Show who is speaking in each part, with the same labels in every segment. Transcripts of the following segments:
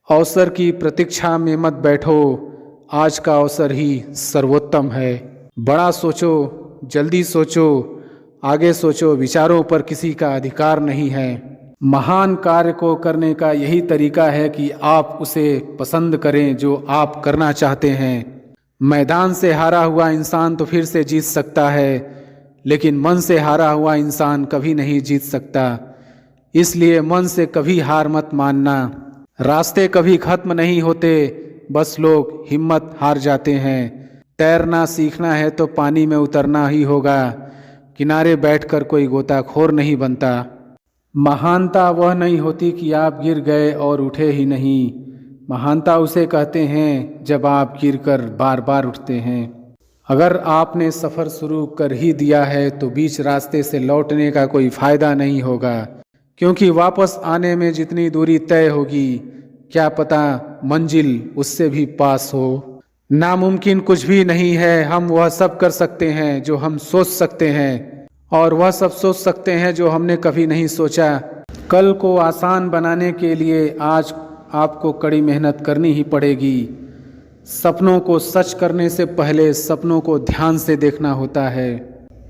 Speaker 1: अवसर की प्रतीक्षा में मत बैठो, आज का अवसर ही सर्वोत्तम है। बड़ा सोचो, जल्दी सोचो, आगे सोचो, विचारों पर किसी का अधिकार नहीं है। महान कार्य को करने का यही तरीका है कि आप उसे पसंद करें जो आप करना चाहते हैं। मैदान से हारा हुआ इंसान तो फिर से जीत सकता है, लेकिन मन से हारा हुआ इंसान कभी नहीं जीत सकता। इसलिए मन से कभी हार मत मानना। रास्ते कभी खत्म नहीं होते, बस लोग हिम्मत हार जाते हैं। तैरना सीखना है तो पानी में उतरना ही होगा, किनारे बैठकर कोई गोताखोर नहीं बनता। महानता वह नहीं होती कि आप गिर गए और उठे ही नहीं। महानता उसे कहते हैं जब आप गिरकर बार बार उठते हैं। अगर आपने सफ़र शुरू कर ही दिया है तो बीच रास्ते से लौटने का कोई फ़ायदा नहीं होगा, क्योंकि वापस आने में जितनी दूरी तय होगी, क्या पता मंजिल उससे भी पास हो। नामुमकिन कुछ भी नहीं है। हम वह सब कर सकते हैं जो हम सोच सकते हैं, और वह सब सोच सकते हैं जो हमने कभी नहीं सोचा। कल को आसान बनाने के लिए आज आपको कड़ी मेहनत करनी ही पड़ेगी। सपनों को सच करने से पहले सपनों को ध्यान से देखना होता है।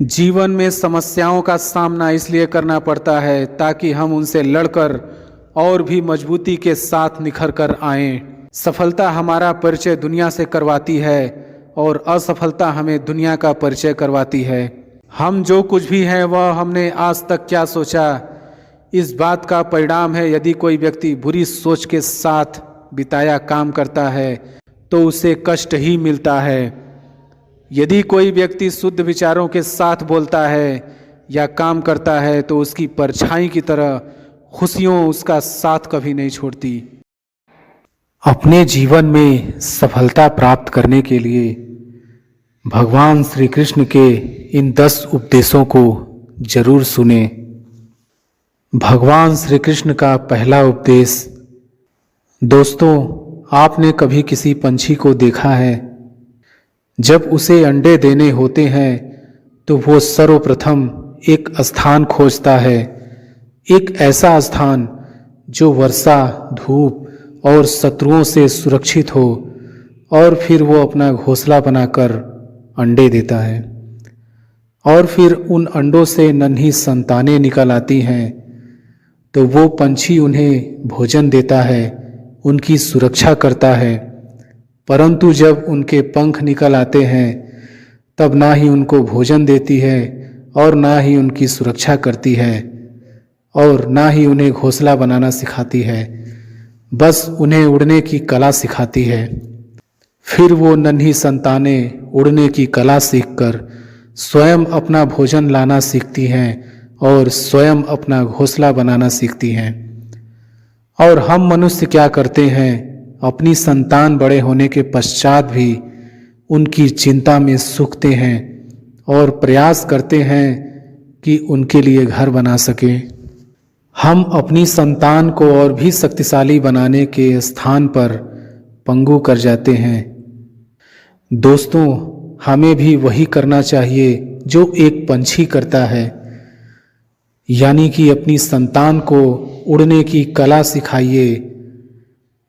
Speaker 1: जीवन में समस्याओं का सामना इसलिए करना पड़ता है ताकि हम उनसे लड़कर और भी मजबूती के साथ निखर कर आएं। सफलता हमारा परिचय दुनिया से करवाती है और असफलता हमें दुनिया का परिचय करवाती है। हम जो कुछ भी हैं वह हमने आज तक क्या सोचा, इस बात का परिणाम है। यदि कोई व्यक्ति बुरी सोच के साथ बिताया काम करता है तो उसे कष्ट ही मिलता है। यदि कोई व्यक्ति शुद्ध विचारों के साथ बोलता है या काम करता है तो उसकी परछाई की तरह खुशियों उसका साथ कभी नहीं छोड़ती। अपने जीवन में सफलता प्राप्त करने के लिए भगवान श्री कृष्ण के इन 10 उपदेशों को जरूर सुने। भगवान श्री कृष्ण का पहला उपदेश। दोस्तों, आपने कभी किसी पंछी को देखा है? जब उसे अंडे देने होते हैं तो वो सर्वप्रथम एक स्थान खोजता है, एक ऐसा स्थान जो वर्षा, धूप और शत्रुओं से सुरक्षित हो, और फिर वो अपना घोंसला बनाकर अंडे देता है। और फिर उन अंडों से नन्ही संतानें निकल आती हैं, तो वो पंछी उन्हें भोजन देता है, उनकी सुरक्षा करता है। परंतु जब उनके पंख निकल आते हैं तब ना ही उनको भोजन देती है और ना ही उनकी सुरक्षा करती है और ना ही उन्हें घोंसला बनाना सिखाती है, बस उन्हें उड़ने की कला सिखाती है। फिर वो नन्ही संतानें उड़ने की कला सीखकर स्वयं अपना भोजन लाना सीखती हैं और स्वयं अपना घोंसला बनाना सीखती हैं। और हम मनुष्य क्या करते हैं? अपनी संतान बड़े होने के पश्चात भी उनकी चिंता में सूखते हैं और प्रयास करते हैं कि उनके लिए घर बना सकें। हम अपनी संतान को और भी शक्तिशाली बनाने के स्थान पर पंगु कर जाते हैं। दोस्तों, हमें भी वही करना चाहिए जो एक पंछी करता है, यानी कि अपनी संतान को उड़ने की कला सिखाइए,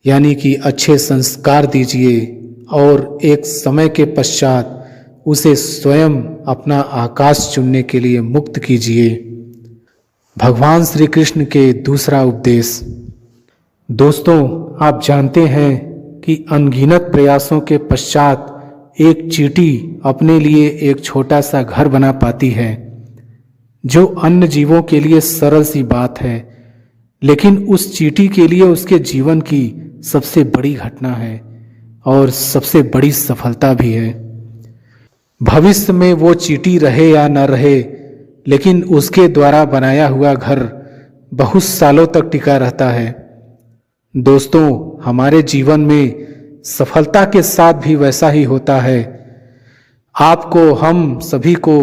Speaker 1: यानी कि अच्छे संस्कार दीजिए और एक समय के पश्चात उसे स्वयं अपना आकाश चुनने के लिए मुक्त कीजिए। भगवान श्री कृष्ण के दूसरा उपदेश। दोस्तों, आप जानते हैं कि अनगिनत प्रयासों के पश्चात एक चींटी अपने लिए एक छोटा सा घर बना पाती है, जो अन्य जीवों के लिए सरल सी बात है, लेकिन उस चींटी के लिए उसके जीवन की सबसे बड़ी घटना है और सबसे बड़ी सफलता भी है। भविष्य में वो चींटी रहे या न रहे, लेकिन उसके द्वारा बनाया हुआ घर बहुत सालों तक टिका रहता है। दोस्तों, हमारे जीवन में सफलता के साथ भी वैसा ही होता है। आपको, हम सभी को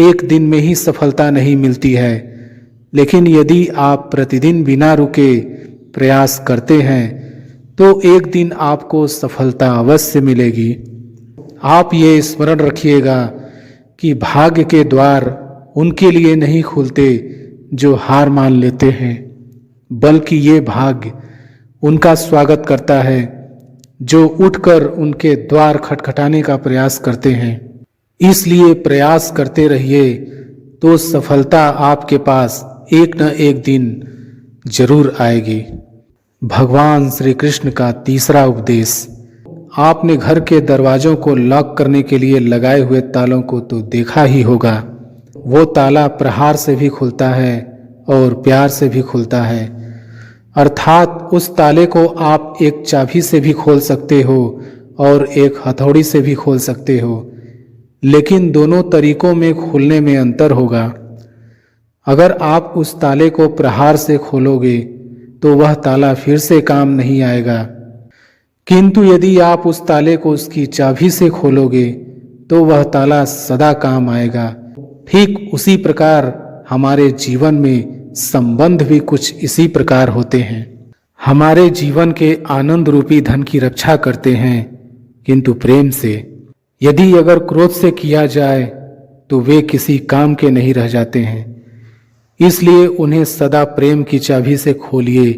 Speaker 1: एक दिन में ही सफलता नहीं मिलती है, लेकिन यदि आप प्रतिदिन बिना रुके प्रयास करते हैं तो एक दिन आपको सफलता अवश्य मिलेगी। आप ये स्मरण रखिएगा कि भाग्य के द्वार उनके लिए नहीं खुलते जो हार मान लेते हैं, बल्कि ये भाग्य उनका स्वागत करता है, जो उठकर उनके द्वार खटखटाने का प्रयास करते हैं। इसलिए प्रयास करते रहिए, तो सफलता आपके पास एक न एक दिन जरूर आएगी। भगवान श्री कृष्ण का तीसरा उपदेश। आपने घर के दरवाजों को लॉक करने के लिए लगाए हुए तालों को तो देखा ही होगा। वो ताला प्रहार से भी खुलता है और प्यार से भी खुलता है, अर्थात उस ताले को आप एक चाबी से भी खोल सकते हो और एक हथौड़ी से भी खोल सकते हो, लेकिन दोनों तरीकों में खुलने में अंतर होगा। अगर आप उस ताले को प्रहार से खोलोगे तो वह ताला फिर से काम नहीं आएगा, किंतु यदि आप उस ताले को उसकी चाबी से खोलोगे तो वह ताला सदा काम आएगा। ठीक उसी प्रकार हमारे जीवन में संबंध भी कुछ इसी प्रकार होते हैं। हमारे जीवन के आनंद रूपी धन की रक्षा करते हैं, किंतु प्रेम से। यदि अगर क्रोध से किया जाए तो वे किसी काम के नहीं रह जाते हैं। इसलिए उन्हें सदा प्रेम की चाबी से खोलिए,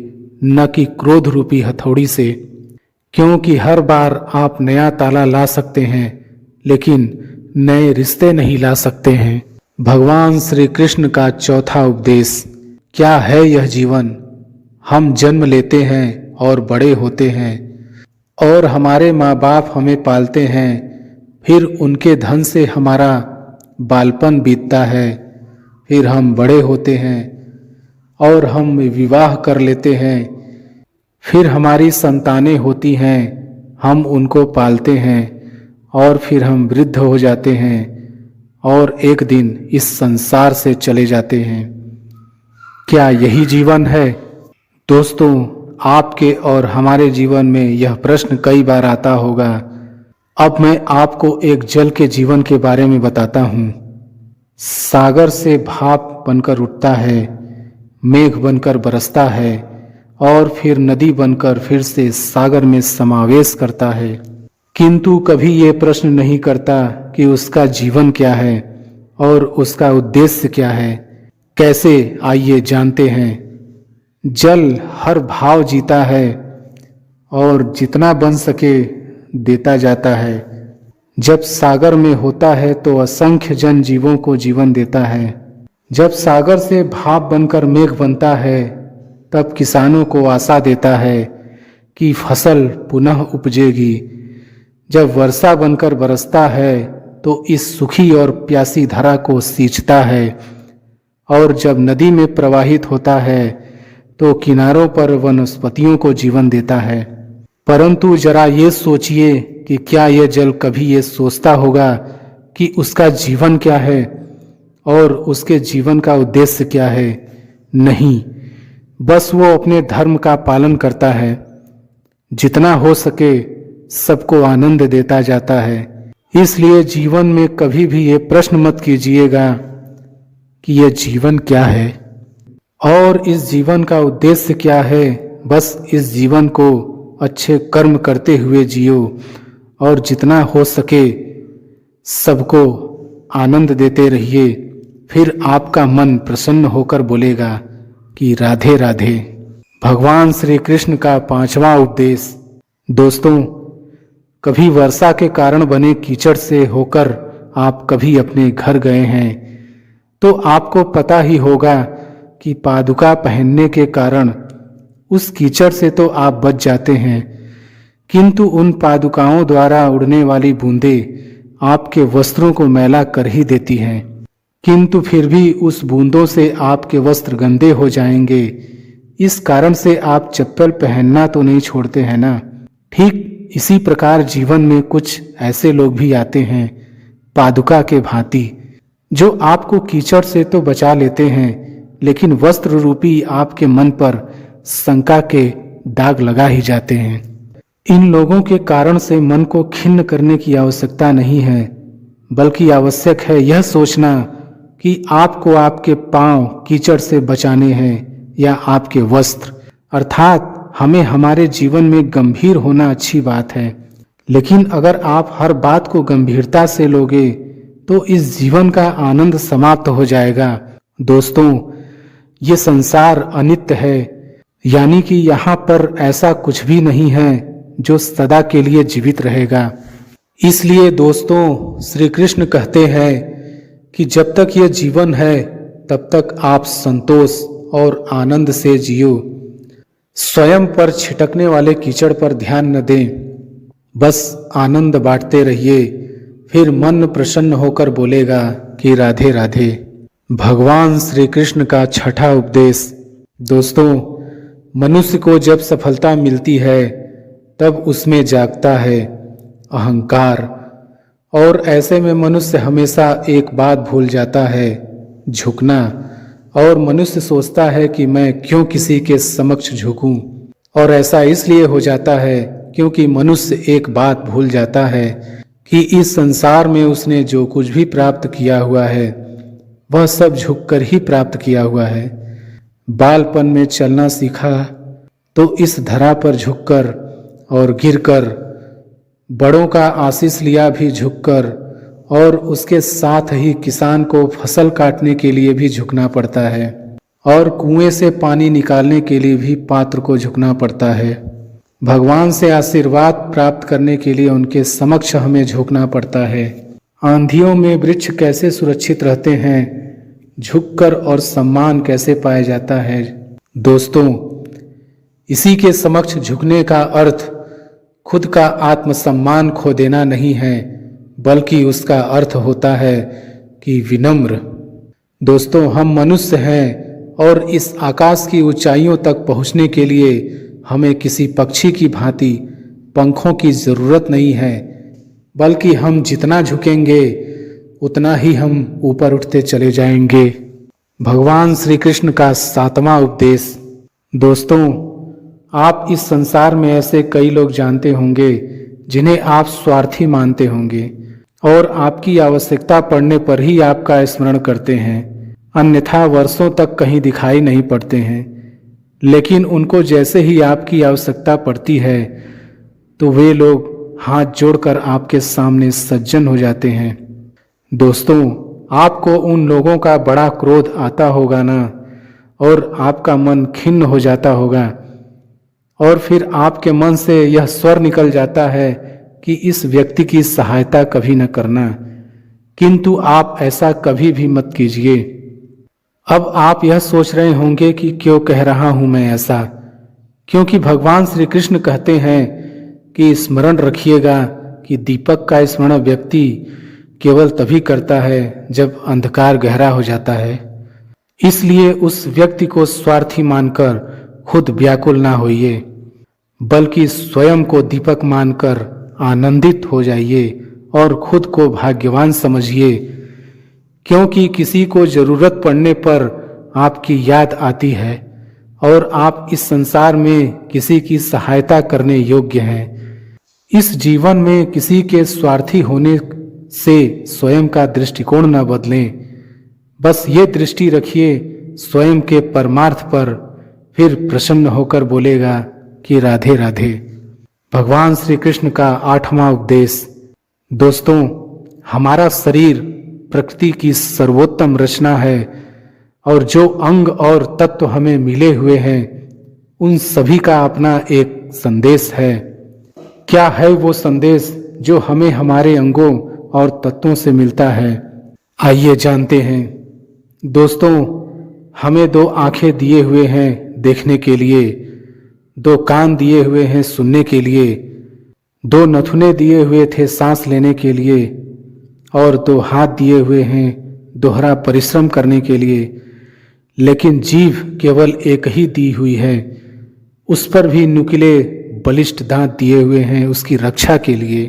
Speaker 1: न कि क्रोध रूपी हथौड़ी से, क्योंकि हर बार आप नया ताला ला सकते हैं, लेकिन नए रिश्ते नहीं ला सकते हैं। भगवान श्री कृष्ण का चौथा उपदेश। क्या है यह जीवन? हम जन्म लेते हैं और बड़े होते हैं, और हमारे माँ बाप हमें पालते हैं। फिर उनके धन से हमारा बालपन बीतता है, फिर हम बड़े होते हैं और हम विवाह कर लेते हैं। फिर हमारी संतानें होती हैं, हम उनको पालते हैं, और फिर हम वृद्ध हो जाते हैं और एक दिन इस संसार से चले जाते हैं। क्या यही जीवन है? दोस्तों, आपके और हमारे जीवन में यह प्रश्न कई बार आता होगा। अब मैं आपको एक जल के जीवन के बारे में बताता हूँ। सागर से भाप बनकर उठता है, मेघ बनकर बरसता है और फिर नदी बनकर फिर से सागर में समावेश करता है, किंतु कभी ये प्रश्न नहीं करता कि उसका जीवन क्या है और उसका उद्देश्य क्या है। कैसे, आइए जानते हैं। जल हर भाव जीता है और जितना बन सके देता जाता है। जब सागर में होता है तो असंख्य जन जीवों को जीवन देता है। जब सागर से भाप बनकर मेघ बनता है तब किसानों को आशा देता है कि फसल पुनः उपजेगी। जब वर्षा बनकर बरसता है तो इस सूखी और प्यासी धरा को सींचता है, और जब नदी में प्रवाहित होता है तो किनारों पर वनस्पतियों को जीवन देता है। परंतु जरा ये सोचिए कि क्या यह जल कभी ये सोचता होगा कि उसका जीवन क्या है और उसके जीवन का उद्देश्य क्या है? नहीं, बस वो अपने धर्म का पालन करता है, जितना हो सके सबको आनंद देता जाता है। इसलिए जीवन में कभी भी ये प्रश्न मत कीजिएगा कि यह जीवन क्या है और इस जीवन का उद्देश्य क्या है। बस इस जीवन को अच्छे कर्म करते हुए जियो और जितना हो सके सबको आनंद देते रहिए। फिर आपका मन प्रसन्न होकर बोलेगा कि राधे राधे। भगवान श्री कृष्ण का पांचवा उपदेश। दोस्तों, कभी वर्षा के कारण बने कीचड़ से होकर आप कभी अपने घर गए हैं तो आपको पता ही होगा कि पादुका पहनने के कारण उस कीचड़ से तो आप बच जाते हैं, किंतु उन पादुकाओं द्वारा उड़ने वाली बूंदें आपके वस्त्रों को मैला कर ही देती हैं। किंतु फिर भी उस बूंदों से आपके वस्त्र गंदे हो जाएंगे। इस कारण से आप चप्पल पहनना तो नहीं छोड़ते हैं ना। ठीक इसी प्रकार जीवन में कुछ ऐसे लोग भी आते हैं पादुका के भांति, जो आपको कीचड़ से तो बचा लेते हैं, लेकिन वस्त्र रूपी आपके मन पर शंका के दाग लगा ही जाते हैं। इन लोगों के कारण से मन को खिन्न करने की आवश्यकता नहीं है, बल्कि आवश्यक है यह सोचना कि आपको आपके पांव कीचड़ से बचाने हैं या आपके वस्त्र। अर्थात हमें हमारे जीवन में गंभीर होना अच्छी बात है, लेकिन अगर आप हर बात को गंभीरता से लोगे तो इस जीवन का आनंद समाप्त हो जाएगा। दोस्तों, ये संसार अनित्य है, यानी कि यहाँ पर ऐसा कुछ भी नहीं है जो सदा के लिए जीवित रहेगा। इसलिए दोस्तों, श्री कृष्ण कहते हैं कि जब तक यह जीवन है तब तक आप संतोष और आनंद से जियो। स्वयं पर छिटकने वाले कीचड़ पर ध्यान न दें, बस आनंद बांटते रहिए, फिर मन प्रसन्न होकर बोलेगा कि राधे राधे। भगवान श्री कृष्ण का छठा उपदेश। दोस्तों, मनुष्य को जब सफलता मिलती है तब उसमें जागता है अहंकार, और ऐसे में मनुष्य हमेशा एक बात भूल जाता है, झुकना। और मनुष्य सोचता है कि मैं क्यों किसी के समक्ष झुकूं, और ऐसा इसलिए हो जाता है क्योंकि मनुष्य एक बात भूल जाता है कि इस संसार में उसने जो कुछ भी प्राप्त किया हुआ है वह सब झुककर ही प्राप्त किया हुआ है। बालपन में चलना सीखा तो इस धरा पर झुककर, और गिरकर बड़ों का आशीष लिया भी झुककर, और उसके साथ ही किसान को फसल काटने के लिए भी झुकना पड़ता है, और कुएं से पानी निकालने के लिए भी पात्र को झुकना पड़ता है। भगवान से आशीर्वाद प्राप्त करने के लिए उनके समक्ष हमें झुकना पड़ता है। आंधियों में वृक्ष कैसे सुरक्षित रहते हैं, झुककर, और सम्मान कैसे पाया जाता है। दोस्तों, इसी के समक्ष झुकने का अर्थ खुद का आत्मसम्मान खो देना नहीं है, बल्कि उसका अर्थ होता है कि विनम्र। दोस्तों, हम मनुष्य हैं और इस आकाश की ऊंचाइयों तक पहुंचने के लिए हमें किसी पक्षी की भांति पंखों की जरूरत नहीं है, बल्कि हम जितना झुकेंगे उतना ही हम ऊपर उठते चले जाएंगे। भगवान श्री कृष्ण का सातवां उपदेश। दोस्तों, आप इस संसार में ऐसे कई लोग जानते होंगे जिन्हें आप स्वार्थी मानते होंगे और आपकी आवश्यकता पड़ने पर ही आपका स्मरण करते हैं, अन्यथा वर्षों तक कहीं दिखाई नहीं पड़ते हैं। लेकिन उनको जैसे ही आपकी आवश्यकता पड़ती है तो वे लोग हाथ जोड़कर आपके सामने सज्जन हो जाते हैं। दोस्तों, आपको उन लोगों का बड़ा क्रोध आता होगा ना, और आपका मन खिन्न हो जाता होगा, और फिर आपके मन से यह स्वर निकल जाता है कि इस व्यक्ति की सहायता कभी न करना, किंतु आप ऐसा कभी भी मत कीजिए। अब आप यह सोच रहे होंगे कि क्यों कह रहा हूं मैं ऐसा, क्योंकि भगवान श्री कृष्ण कहते हैं कि स्मरण रखिएगा कि दीपक का स्मरण व्यक्ति केवल तभी करता है जब अंधकार गहरा हो जाता है। इसलिए उस व्यक्ति को स्वार्थी मानकर खुद व्याकुल ना होइए, बल्कि स्वयं को दीपक मानकर आनंदित हो जाइए और खुद को भाग्यवान समझिए, क्योंकि किसी को जरूरत पड़ने पर आपकी याद आती है और आप इस संसार में किसी की सहायता करने योग्य हैं। इस जीवन में किसी के स्वार्थी होने से स्वयं का दृष्टिकोण न बदलें, बस ये दृष्टि रखिए स्वयं के परमार्थ पर, फिर प्रसन्न होकर बोलेगा कि राधे राधे। भगवान श्री कृष्ण का आठवां उपदेश। दोस्तों, हमारा शरीर प्रकृति की सर्वोत्तम रचना है और जो अंग और तत्व हमें मिले हुए हैं उन सभी का अपना एक संदेश है। क्या है वो संदेश जो हमें हमारे अंगों और तत्वों से मिलता है? आइए जानते हैं। दोस्तों, हमें दो आंखें दिए हुए हैं देखने के लिए, दो कान दिए हुए हैं सुनने के लिए, दो नथुने दिए हुए थे सांस लेने के लिए, और दो हाथ दिए हुए हैं दोहरा परिश्रम करने के लिए। लेकिन जीभ केवल एक ही दी हुई है, उस पर भी नुकीले बलिष्ठ दांत दिए हुए हैं उसकी रक्षा के लिए।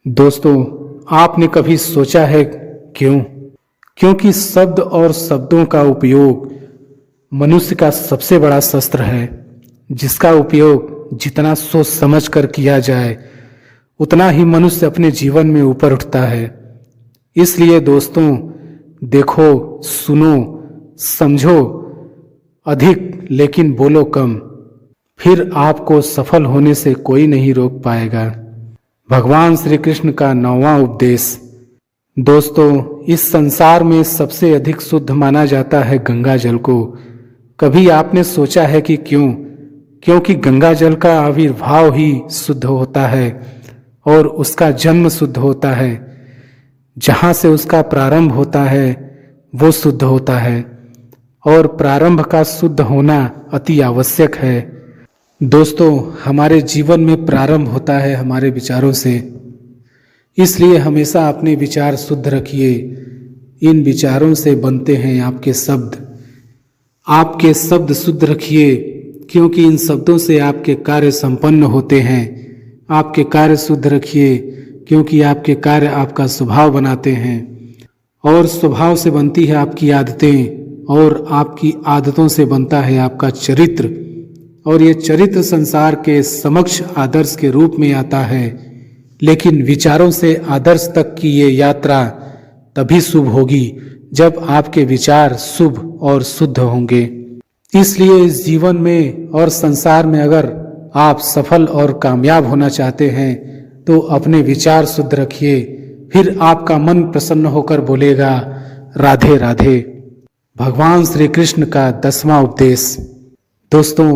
Speaker 1: दोस्तों, आपने कभी सोचा है क्यों? क्योंकि शब्द और शब्दों का उपयोग मनुष्य का सबसे बड़ा शस्त्र है, जिसका उपयोग जितना सोच समझ कर किया जाए उतना ही मनुष्य अपने जीवन में ऊपर उठता है। इसलिए दोस्तों, देखो, सुनो, समझो अधिक लेकिन बोलो कम, फिर आपको सफल होने से कोई नहीं रोक पाएगा। भगवान श्री कृष्ण का नौवां उपदेश। दोस्तों, इस संसार में सबसे अधिक शुद्ध माना जाता है गंगा जल को। कभी आपने सोचा है कि क्यों? क्योंकि गंगा जल का आविर्भाव ही शुद्ध होता है और उसका जन्म शुद्ध होता है। जहाँ से उसका प्रारंभ होता है वो शुद्ध होता है और प्रारंभ का शुद्ध होना अति आवश्यक है। दोस्तों, हमारे जीवन में प्रारंभ होता है हमारे विचारों से, इसलिए हमेशा अपने विचार शुद्ध रखिए। इन विचारों से बनते हैं आपके शब्द। आपके शब्द शुद्ध रखिए, क्योंकि इन शब्दों से आपके कार्य संपन्न होते हैं। आपके कार्य शुद्ध रखिए, क्योंकि आपके कार्य आपका स्वभाव बनाते हैं और स्वभाव से बनती है आपकी आदतें और आपकी आदतों से बनता है आपका चरित्र और ये चरित्र संसार के समक्ष आदर्श के रूप में आता है। लेकिन विचारों से आदर्श तक की ये यात्रा तभी शुभ होगी जब आपके विचार शुभ और शुद्ध होंगे। इसलिए इस जीवन में और संसार में अगर आप सफल और कामयाब होना चाहते हैं तो अपने विचार शुद्ध रखिए, फिर आपका मन प्रसन्न होकर बोलेगा राधे राधे। भगवान श्री कृष्ण का 10वां उपदेश। दोस्तों,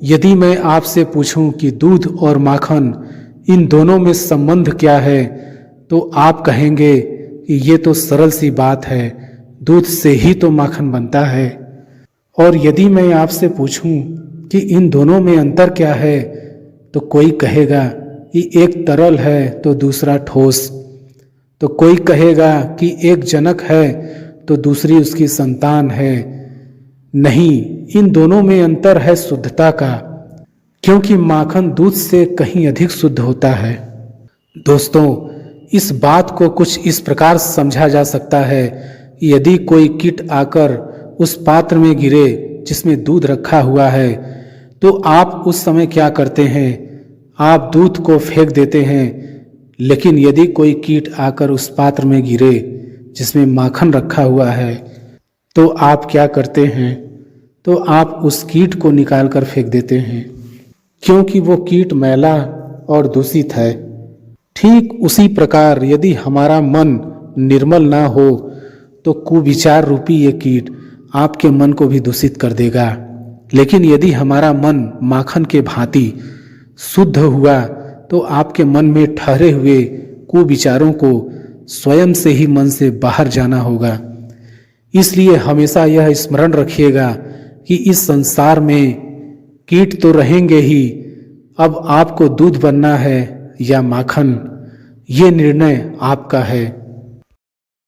Speaker 1: यदि मैं आपसे पूछूं कि दूध और माखन इन दोनों में संबंध क्या है तो आप कहेंगे कि ये तो सरल सी बात है, दूध से ही तो माखन बनता है। और यदि मैं आपसे पूछूं कि इन दोनों में अंतर क्या है तो कोई कहेगा कि एक तरल है तो दूसरा ठोस, तो कोई कहेगा कि एक जनक है तो दूसरी उसकी संतान है। नहीं, इन दोनों में अंतर है शुद्धता का, क्योंकि माखन दूध से कहीं अधिक शुद्ध होता है। दोस्तों, इस बात को कुछ इस प्रकार समझा जा सकता है कि यदि कोई कीट आकर उस पात्र में गिरे जिसमें दूध रखा हुआ है तो आप उस समय क्या करते हैं? आप दूध को फेंक देते हैं। लेकिन यदि कोई कीट आकर उस पात्र में गिरे जिसमें माखन रखा हुआ है तो आप क्या करते हैं? तो आप उस कीट को निकाल कर फेंक देते हैं, क्योंकि वो कीट मैला और दूषित है। ठीक उसी प्रकार यदि हमारा मन निर्मल ना हो तो कुविचार रूपी ये कीट आपके मन को भी दूषित कर देगा। लेकिन यदि हमारा मन माखन के भांति शुद्ध हुआ तो आपके मन में ठहरे हुए कुविचारों को स्वयं से ही मन से बाहर जाना होगा। इसलिए हमेशा यह स्मरण रखिएगा कि इस संसार में कीट तो रहेंगे ही, अब आपको दूध बनना है या माखन, ये निर्णय आपका है।